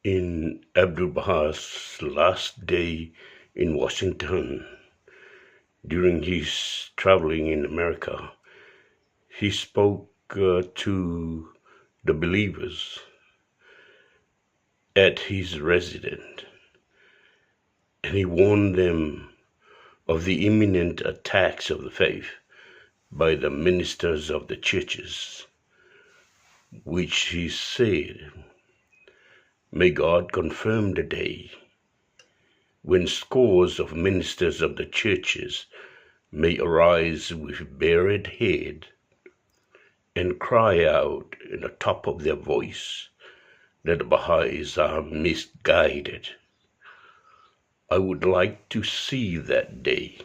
In Abdu'l-Baha's last day in Washington, during his traveling in America, he spoke to the believers at his residence, and he warned them of the imminent attacks of the faith by the ministers of the churches, which he said, "May God confirm the day when scores of ministers of the churches may arise with bared head and cry out in the top of their voice that the Baha'is are misguided. I would like to see that day,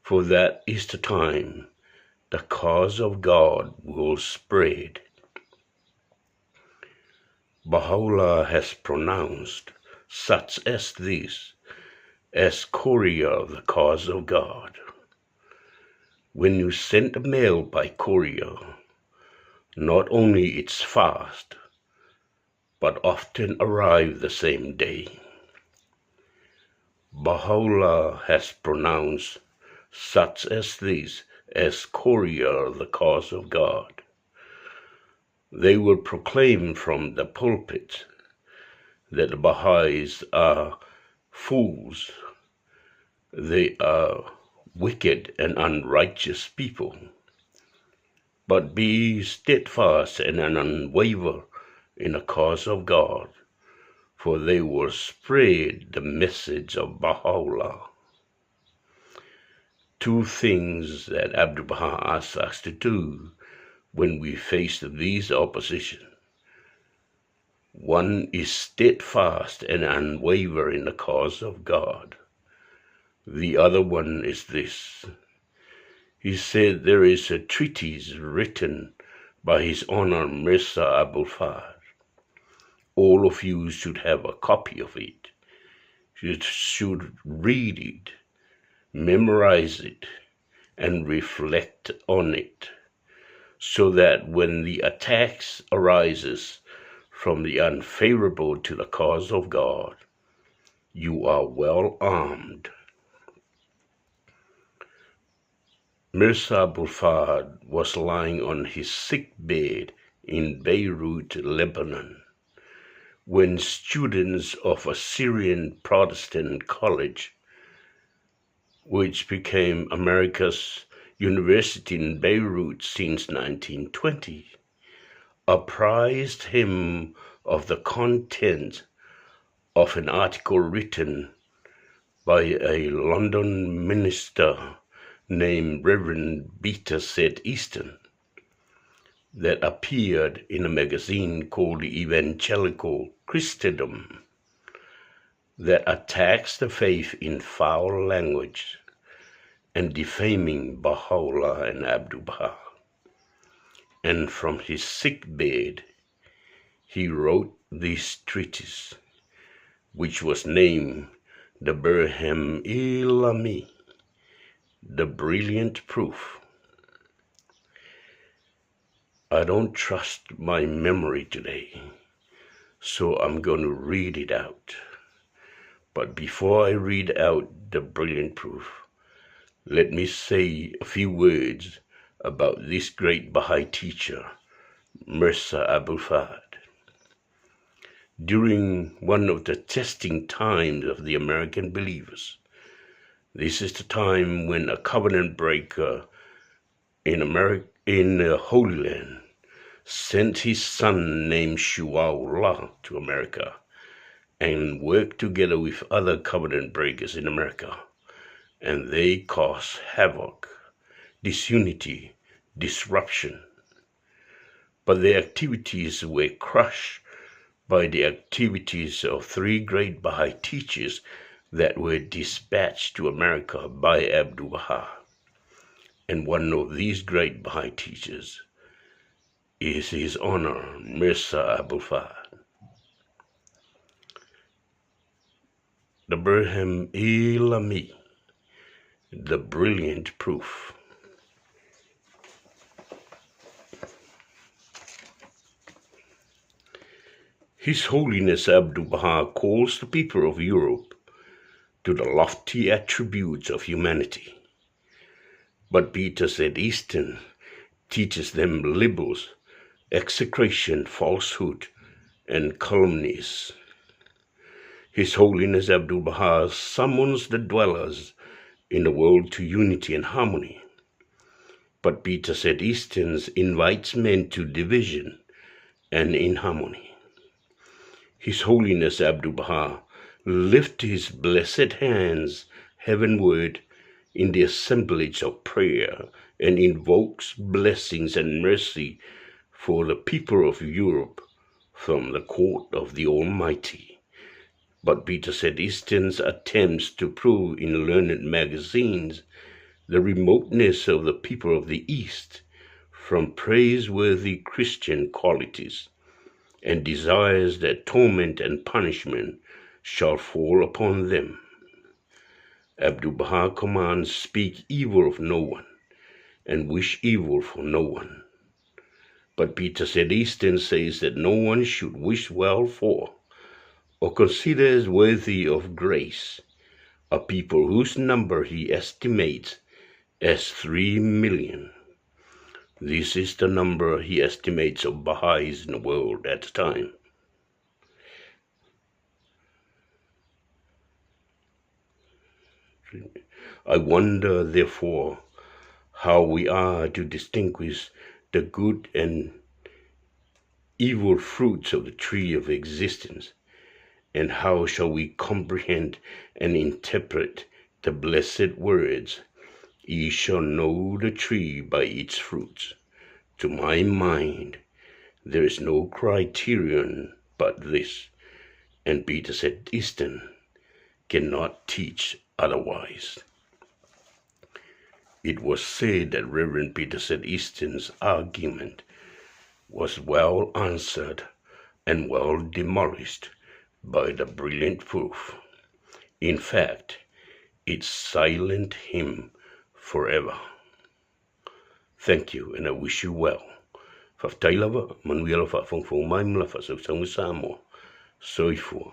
for that is the time the cause of God will spread." Baha'u'llah has pronounced such as this as courier of the cause of God. When you send a mail by courier, not only it's fast, but often arrive the same day. Baha'u'llah has pronounced such as this as courier of the cause of God. They will proclaim from the pulpit that the Baha'is are fools. They are wicked and unrighteous people. But be steadfast and unwaver in the cause of God, for they will spread the message of Baha'u'llah. Two things that Abdu'l-Baha asks us to do when we face these opposition. One is steadfast and unwaver in the cause of God. The other one is this. He said there is a treatise written by His Honor Mirza Abul Fahd. All of you should have a copy of it. You should read it, memorize it, and reflect on it, so that when the attacks arises from the unfavorable to the cause of God, you are well armed. Mirza Abul Fahd was lying on his sick bed in Beirut, Lebanon, when students of a Syrian Protestant college, which became America's university in Beirut since 1920, apprised him of the content of an article written by a London minister named Reverend Beta Said Easton that appeared in a magazine called the Evangelical Christendom that attacks the faith in foul language and defaming Baha'u'llah and Abdu'l-Baha. And from his sick bed, he wrote this treatise, which was named the Burhan-i-Lami, the Brilliant Proof. I don't trust my memory today, so I'm going to read it out. But before I read out the Brilliant Proof, let me say a few words about this great Baha'i teacher, Mirza Abul Fahd. During one of the testing times of the American believers, this is the time when a covenant breaker in the Holy Land sent his son named Shu'aullah to America and worked together with other covenant breakers in America, and they caused havoc, disunity, disruption. But their activities were crushed by the activities of three great Baha'i teachers that were dispatched to America by Abdu'l-Baha. And one of these great Baha'i teachers is His Honor Mirza Abul Fahd. The Burhan-i-Lami, the Brilliant Proof. His Holiness Abdu'l-Baha calls the people of Europe to the lofty attributes of humanity. But Peter said Eastern teaches them libels, execration, falsehood, and calumnies. His Holiness Abdu'l-Baha summons the dwellers in the world to unity and harmony. But Peter said Easterns invites men to division and inharmony. His Holiness Abdu'l-Baha lifts his blessed hands heavenward in the assemblage of prayer and invokes blessings and mercy for the people of Europe from the court of the Almighty. But Peter said Easton's attempts to prove in learned magazines the remoteness of the people of the East from praiseworthy Christian qualities, and desires that torment and punishment shall fall upon them. Abdu'l-Baha commands, speak evil of no one, and wish evil for no one. But Peter said Easton says that no one should wish well for, or consider as worthy of grace, a people whose number he estimates as 3 million. This is the number he estimates of Baha'is in the world at the time. I wonder, therefore, how we are to distinguish the good and evil fruits of the tree of existence, and how shall we comprehend and interpret the blessed words, ye shall know the tree by its fruits. To my mind, there is no criterion but this, and Peter said Easton cannot teach otherwise. It was said that Reverend Peter said Easton's argument was well answered and well demolished by the brilliant proof. In fact, it silenced him forever. Thank you, and I wish you well. Faftailava, manuela fa fong fong maimla fa so Samoa. Soifua.